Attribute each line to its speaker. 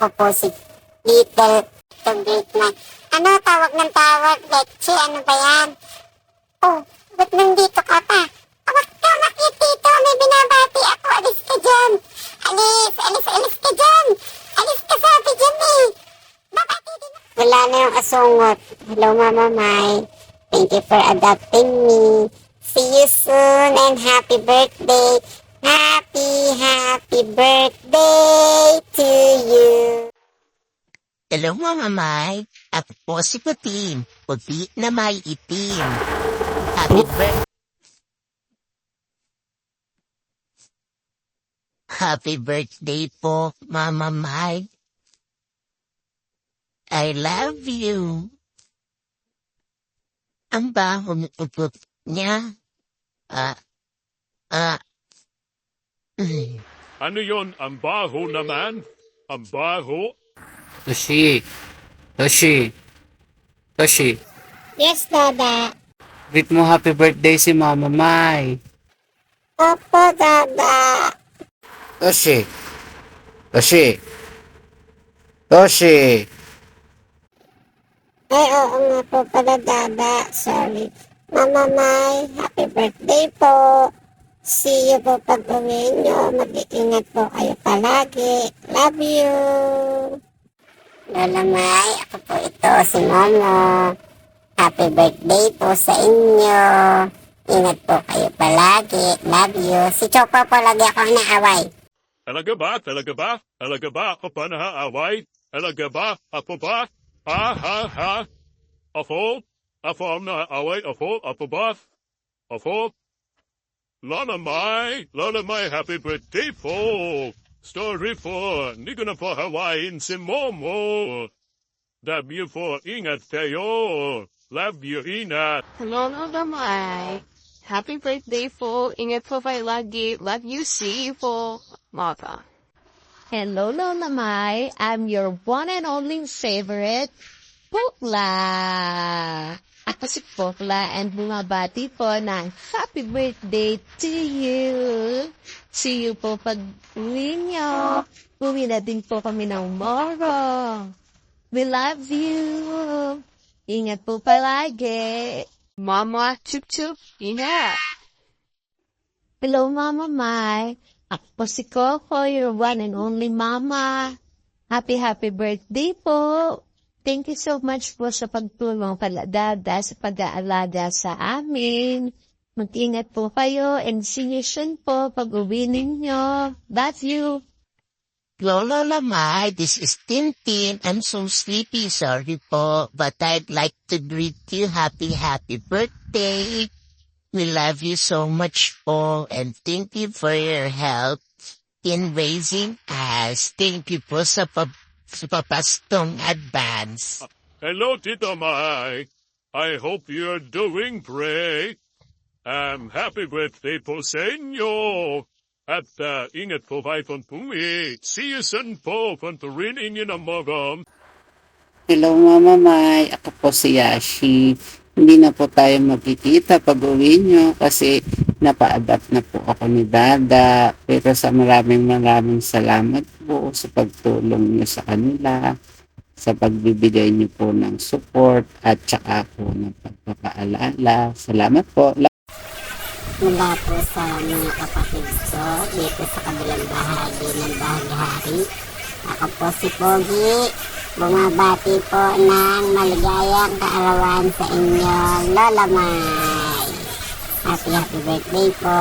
Speaker 1: Ako po si Little to Great Man. Ano, tawag ng tawag, Leche, ano ba yan? Oh, ba't nandito ka pa? Awak ka, makitito, may binabati ako, alis ka dyan. Alis ka dyan. Alis ka sabi dyan eh. Babati din. Wala na yung asungot. Hello, Mama Mai. Thank you for adopting me. See you soon and happy birthday. Happy birthday to you.
Speaker 2: Hello Mama Mai, ako po si Putin, puti na may itim. Happy birthday po, Mama Mai. I love you. Ang baho ng upot niya.
Speaker 3: Ano yon? Ang baho naman? Ang baho?
Speaker 4: Toshi.
Speaker 1: Yes, Dada.
Speaker 4: Greet mo happy birthday si Mama Mai.
Speaker 1: Opo, Dada.
Speaker 4: Toshi.
Speaker 1: Ay, oo nga po pala, Dada. Sorry. Mama Mai, happy birthday po. See you po pag uwi nyo. Mag-iingat po kayo palagi. Love you. Lola Mai, ako po ito, si Momo. Happy birthday po sa inyo. Ingat po kayo palagi. Love you. Si Choco po lagi ako naaway.
Speaker 3: Talaga ba? Talaga ba ako pa nahaaway? Talaga ba? Ako ba? Ha? Ako ang nahaaway? Ako ba? Ako? Lola Mai, happy birthday po. Story po, hindi ko na po hawain si Momo. Love you po, ingat kayo. Love you, ingat.
Speaker 5: Hello, Lola Mai. Happy birthday po. Ingat po kayo lagi. Love you, see you po. Mata.
Speaker 6: Hello, Lola Mai. I'm your one and only favorite, Pokla. Ako si Pokla and bumabati po ng happy birthday to you. See you po pag uwi nyo. Uwi na din po kami ng tomorrow. We love you. Ingat po palagi.
Speaker 5: Mama, chup, ingat.
Speaker 6: Hello, Mama Mai. Ako po si Coco, your one and only mama. Happy birthday po. Thank you so much po sa pagtulong pala, Dada, sa pag-aalaga sa amin. Mag-ingat po kayo and see you soon po pag uwi ninyo. Love you.
Speaker 2: Lola Mai, this is Tintin. I'm so sleepy, sorry po, but I'd like to greet you happy birthday. We love you so much po, and thank you for your help in raising us. Thank you po sa papastong advance.
Speaker 3: Hello, Tita Mai. I hope you're doing great. Happy birthday po sa inyo. At ingat po kayo kung pumi. See you soon po kung turin inyo ng magam.
Speaker 4: Hello Mama Mai, ako po si Yashi. Hindi na po tayo magkikita pag uwi nyo kasi napa-adapt na po ako ni Dada. Pero sa maraming salamat po sa pagtulong nyo sa kanila, sa pagbibigay nyo po ng support at saka po ng pagpapaalala. Salamat po.
Speaker 1: Mula po sa mga kapatid ko dito sa kabilang bahagi ng Bahaghari. Ako po si Pogi. Bumabati po ng maligayang kaarawan sa inyo, Lola Mai. Happy birthday po.